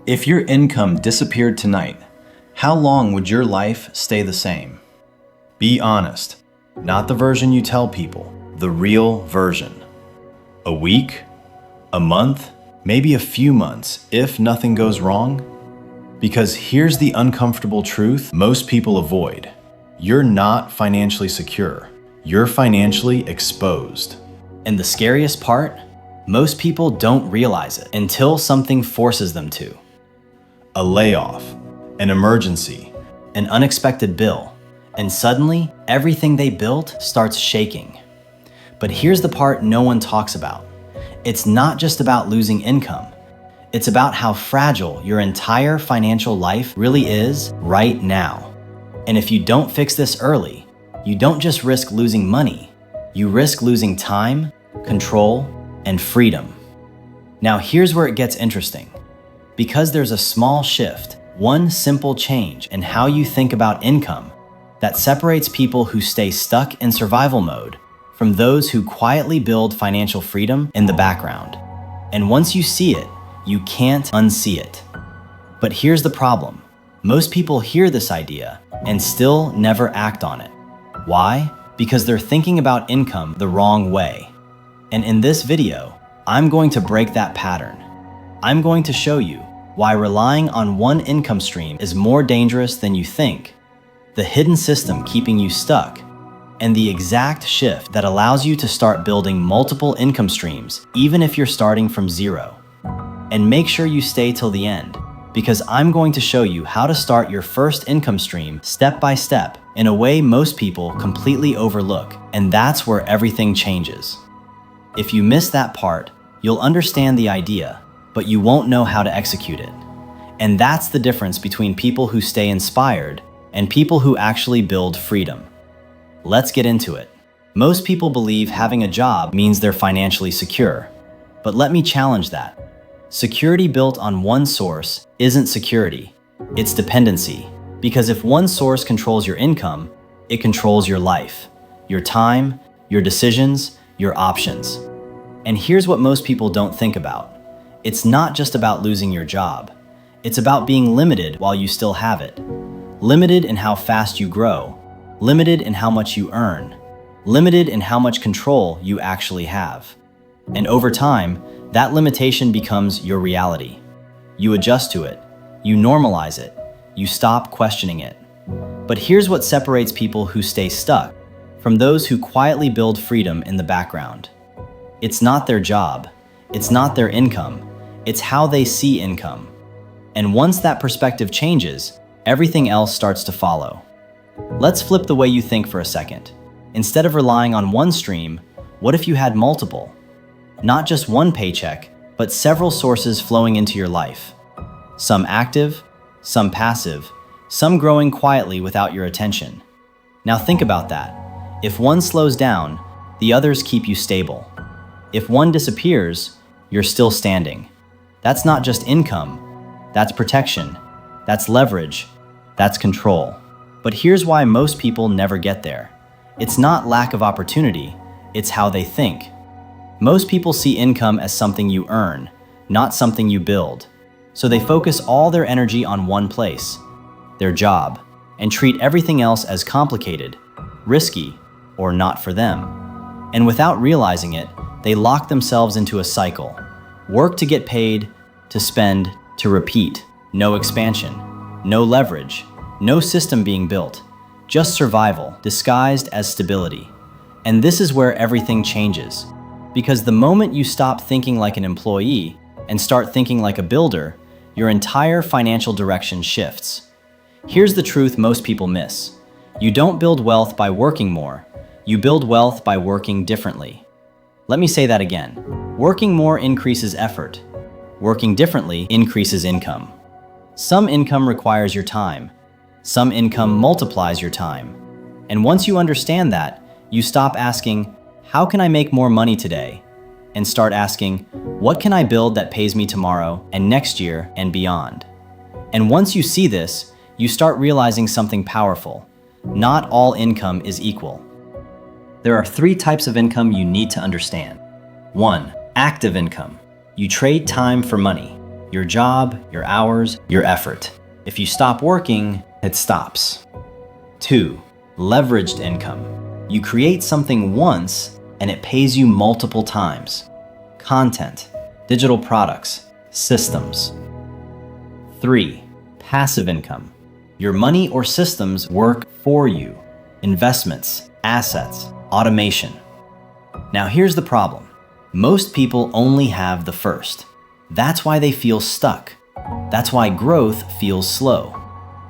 If your income disappeared tonight, how long would your life stay the same? Be honest, not the version you tell people, the real version. A week? A month? Maybe a few months if nothing goes wrong? Because here's the uncomfortable truth most people avoid. You're not financially secure. You're financially exposed. And the scariest part? Most people don't realize it until something forces them to. A layoff, an emergency, An unexpected bill, and suddenly everything they built starts shaking. But here's the part no one talks about. It's not just about losing income. It's about how fragile your entire financial life really is right now. And if you don't fix this early, you don't just risk losing money, you risk losing time, control, and freedom. Now here's where it gets interesting. Because there's a small shift, one simple change in how you think about income that separates people who stay stuck in survival mode from those who quietly build financial freedom in the background. And once you see it, you can't unsee it. But here's the problem. Most people hear this idea and still never act on it. Why? Because they're thinking about income the wrong way. And in this video, I'm going to break that pattern. I'm going to show you why relying on one income stream is more dangerous than you think, the hidden system keeping you stuck, and the exact shift that allows you to start building multiple income streams even if you're starting from zero. And make sure you stay till the end, because I'm going to show you how to start your first income stream step by step in a way most people completely overlook, and that's where everything changes. If you miss that part, you'll understand the idea, but you won't know how to execute it. And that's the difference between people who stay inspired and people who actually build freedom. Let's get into it. Most people believe having a job means they're financially secure. But let me challenge that. Security built on one source isn't security, it's dependency. Because if one source controls your income, it controls your life, your time, your decisions, your options. And here's what most people don't think about. It's not just about losing your job. It's about being limited while you still have it. Limited in how fast you grow, limited in how much you earn, limited in how much control you actually have. And over time, that limitation becomes your reality. You adjust to it, you normalize it, you stop questioning it. But here's what separates people who stay stuck from those who quietly build freedom in the background. It's not their job, it's not their income, it's how they see income. And once that perspective changes, everything else starts to follow. Let's flip the way you think for a second. Instead of relying on one stream, what if you had multiple? Not just one paycheck, but several sources flowing into your life. Some active, some passive, some growing quietly without your attention. Now think about that. If one slows down, the others keep you stable. If one disappears, you're still standing. That's not just income, that's protection, that's leverage, that's control. But here's why most people never get there. It's not lack of opportunity, it's how they think. Most people see income as something you earn, not something you build. So they focus all their energy on one place, their job, and treat everything else as complicated, risky, or not for them. And without realizing it, they lock themselves into a cycle. Work to get paid, to spend, to repeat. No expansion, no leverage, no system being built, just survival disguised as stability. And this is where everything changes. Because the moment you stop thinking like an employee and start thinking like a builder, your entire financial direction shifts. Here's the truth most people miss. You don't build wealth by working more. You build wealth by working differently. Let me say that again. Working more increases effort. Working differently increases income. Some income requires your time. Some income multiplies your time. And once you understand that, you stop asking, how can I make more money today? And start asking, what can I build that pays me tomorrow and next year and beyond? And once you see this, you start realizing something powerful. Not all income is equal. There are 3 types of income you need to understand. 1. Active income. You trade time for money. Your job, your hours, your effort. If you stop working, it stops. 2. Leveraged income. You create something once and it pays you multiple times. Content, digital products, systems. 3. Passive income. Your money or systems work for you. Investments, assets, automation. Now here's the problem. Most people only have the first. That's why they feel stuck. That's why growth feels slow.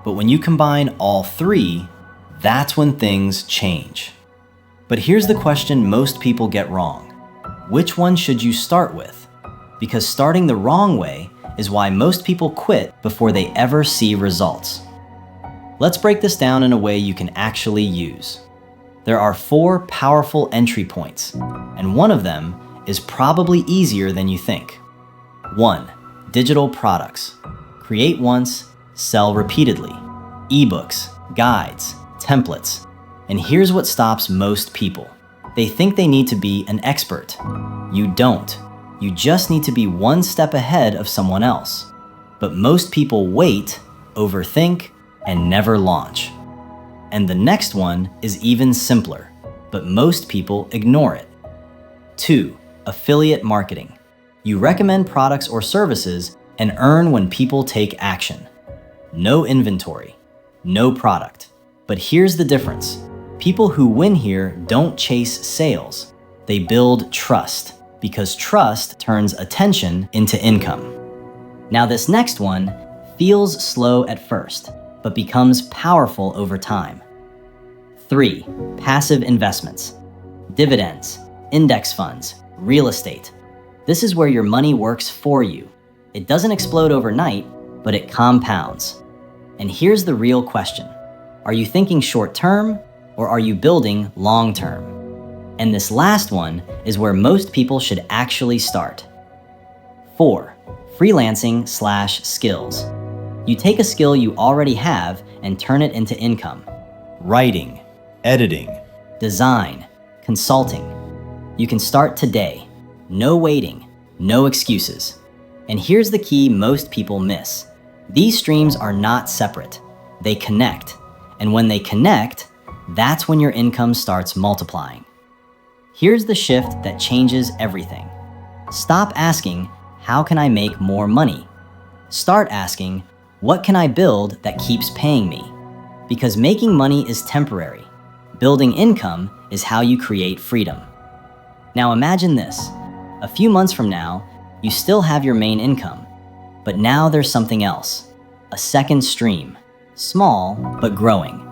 But when you combine all three, that's when things change. But here's the question most people get wrong. Which one should you start with? Because starting the wrong way is why most people quit before they ever see results. Let's break this down in a way you can actually use. There are 4 powerful entry points, and one of them is probably easier than you think. 1. Digital products. Create once, sell repeatedly. Ebooks, guides, templates. And here's what stops most people. They think they need to be an expert. You don't. You just need to be one step ahead of someone else. But most people wait, overthink, and never launch. And the next one is even simpler, but most people ignore it. 2. Affiliate marketing. You recommend products or services and earn when people take action. No inventory, no product. But here's the difference. People who win here don't chase sales. They build trust, because trust turns attention into income. Now this next one feels slow at first, but becomes powerful over time. 3. Passive investments. Dividends, index funds, real estate. This is where your money works for you. It doesn't explode overnight, but it compounds. And here's the real question. Are you thinking short term, or are you building long term? And this last one is where most people should actually start. 4. Freelancing/skills. You take a skill you already have and turn it into income. Writing, editing, Design, consulting. You can start today. No waiting, no excuses. And here's the key most people miss. These streams are not separate. They connect. And when they connect, that's when your income starts multiplying. Here's the shift that changes everything. Stop asking, how can I make more money? Start asking, what can I build that keeps paying me? Because making money is temporary. Building income is how you create freedom. Now imagine this. A few months from now, you still have your main income, but now there's something else. A second stream. Small, but growing.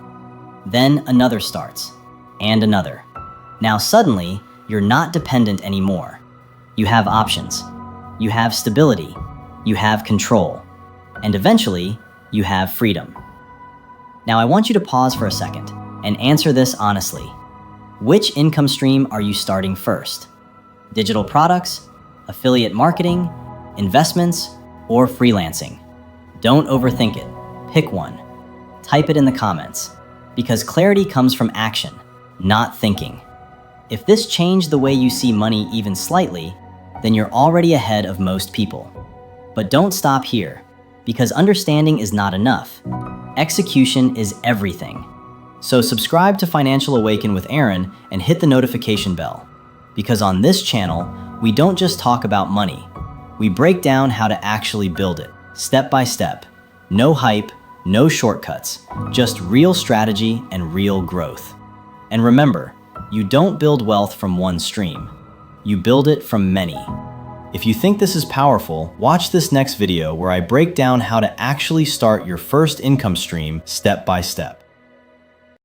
Then another starts, and another. Now suddenly, you're not dependent anymore. You have options. You have stability. You have control. And eventually, you have freedom. Now I want you to pause for a second and answer this honestly. Which income stream are you starting first? Digital products, affiliate marketing, investments, or freelancing? Don't overthink it. Pick one. Type it in the comments, because clarity comes from action, not thinking. If this changed the way you see money even slightly, then you're already ahead of most people. But don't stop here, because understanding is not enough. Execution is everything. So subscribe to Financial Awaken with Aaron and hit the notification bell, because on this channel, we don't just talk about money. We break down how to actually build it, step by step. No hype, no shortcuts, just real strategy and real growth. And remember, you don't build wealth from one stream. You build it from many. If you think this is powerful, watch this next video where I break down how to actually start your first income stream step by step.